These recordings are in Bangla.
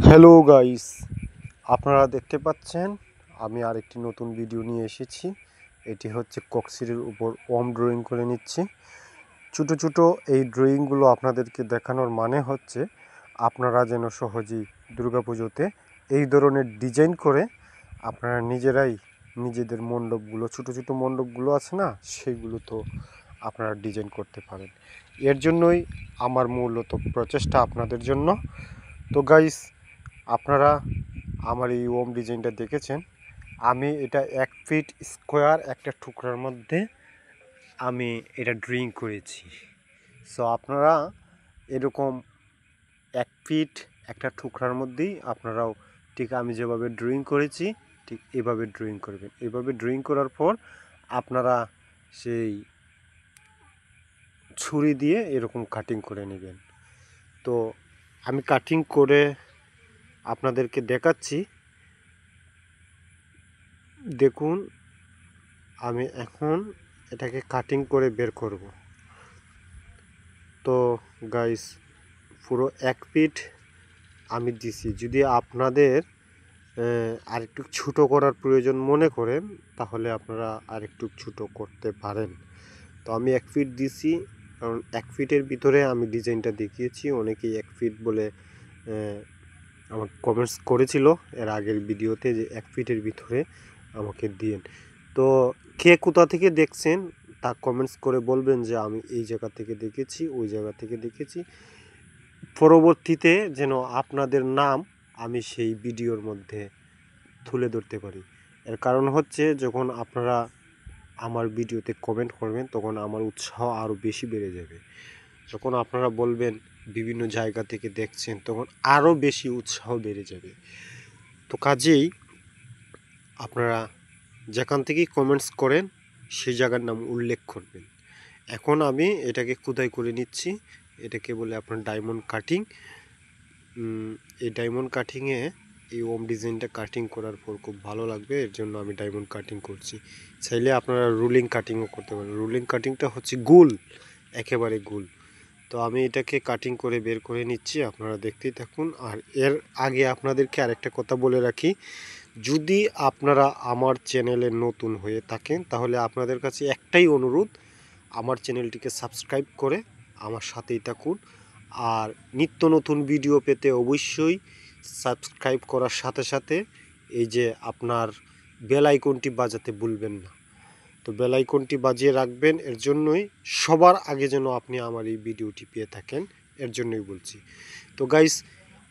হ্যালো গাইস, আপনারা দেখতে পাচ্ছেন আমি আরেকটি নতুন ভিডিও নিয়ে এসেছি। এটি হচ্ছে ককশিটের উপর ওম ড্রয়িং করে নিচ্ছি। ছোটো ছোটো এই ড্রয়িংগুলো আপনাদেরকে দেখানোর মানে হচ্ছে আপনারা যেন সহজেই দুর্গাপুজোতে এই ধরনের ডিজাইন করে আপনারা নিজেরাই নিজেদের মণ্ডপগুলো, ছোটো ছোটো মণ্ডপগুলো আছে না, সেইগুলো তো আপনারা ডিজাইন করতে পারেন। এর জন্যই আমার মূলত প্রচেষ্টা আপনাদের জন্য। তো গাইস, আপনারা আমার এই ওম ডিজাইনটা দেখেছেন। আমি এটা 1 ফিট স্কোয়ার একটা টুকরার মধ্যে আমি এটা ড্রয়িং করেছি। সো আপনারা এরকম 1 ফিট একটা টুকরার মধ্যেই আপনারাও ঠিক আমি যেভাবে ড্রয়িং করেছি ঠিক এভাবে ড্রয়িং করবেন। এভাবে ড্রয়িং করার পর আপনারা সেই ছুরি দিয়ে এরকম কাটিং করে নেবেন। তো আমি কাটিং করে আপনাদেরকে দেখাচ্ছি। দেখুন, আমি এখন এটাকে কাটিং করে বের করব। তো গাইস, পুরো 1 ফিট আমি দিছি। যদি আপনাদের আরেকটু ছোটো করার প্রয়োজন মনে করেন তাহলে আপনারা আরেকটু ছোটো করতে পারেন। তো আমি 1 ফিট দিছি, কারণ 1 ফিটের ভিতরে আমি ডিজাইনটা দেখিয়েছি। অনেকেই 1 ফিট বলে আমার কমেন্টস করেছিল এর আগের ভিডিওতে যে 1 ফিটের ভিতরে আমাকে দিন। তো কে কোথা থেকে দেখছেন তা কমেন্টস করে বলবেন যে আমি এই জায়গা থেকে দেখেছি, ওই জায়গা থেকে দেখেছি। পরবর্তীতে যেন আপনাদের নাম আমি সেই ভিডিওর মধ্যে তুলে ধরতে পারি। এর কারণ হচ্ছে যখন আপনারা আমার ভিডিওতে কমেন্ট করবেন তখন আমার উৎসাহ আরও বেশি বেড়ে যাবে। যখন আপনারা বলবেন বিভিন্ন জায়গা থেকে দেখছেন তখন আরও বেশি উৎসাহ বেড়ে যাবে। তো কাজেই আপনারা যেখান থেকেই কমেন্টস করেন সেই জায়গার নাম উল্লেখ করবেন। এখন আমি এটাকে খোদাই করে নিচ্ছি। এটাকে বলে আপনার ডায়মন্ড কাটিং। এই ডায়মন্ড কাটিংয়ে এই ওম ডিজাইনটা কাটিং করার পর খুব ভালো লাগবে, এর জন্য আমি ডায়মন্ড কাটিং করছি। চাইলে আপনারা রুলিং কাটিংও করতে পারেন। রুলিং কাটিংটা হচ্ছে গোল, একেবারে গোল। তো আমি এটাকে কাটিং করে বের করে নিচ্ছি, আপনারা দেখতেই থাকুন। আর এর আগে আপনাদেরকে আরেকটা কথা বলে রাখি, যদি আপনারা আমার চ্যানেলে নতুন হয়ে থাকেন তাহলে আপনাদের কাছে একটাই অনুরোধ, আমার চ্যানেলটিকে সাবস্ক্রাইব করে আমার সাথেই থাকুন। আর নিত্য নতুন ভিডিও পেতে অবশ্যই সাবস্ক্রাইব করার সাথে সাথে এই যে আপনার বেল আইকনটি বাজাতে ভুলবেন না। তো বেল আইকনটি বাজিয়ে রাখবেন, এর জন্যই সবার আগে যেন আপনি আমার এই ভিডিওটি পেয়ে থাকেন, এর জন্যই বলছি। তো গাইস,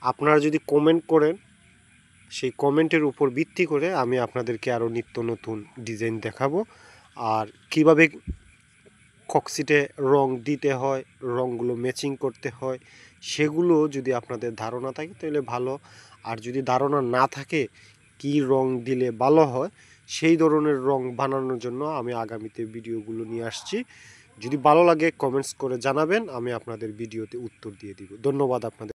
আপনারা যদি কমেন্ট করেন সেই কমেন্টের উপর ভিত্তি করে আমি আপনাদেরকে আরও নিত্য নতুন ডিজাইন দেখাবো। আর কিভাবে ককশিটে রং দিতে হয়, রঙগুলো ম্যাচিং করতে হয়, সেগুলো যদি আপনাদের ধারণা থাকে তাহলে ভালো। আর যদি ধারণা না থাকে কি রং দিলে ভালো হয়, সেই ধরনের রং বানানোর জন্য আমি আগামীতে ভিডিওগুলো নিয়ে আসছি। যদি ভালো লাগে কমেন্টস করে জানাবেন, আমি আপনাদের ভিডিওতে উত্তর দিয়ে দিব। ধন্যবাদ আপনাদের।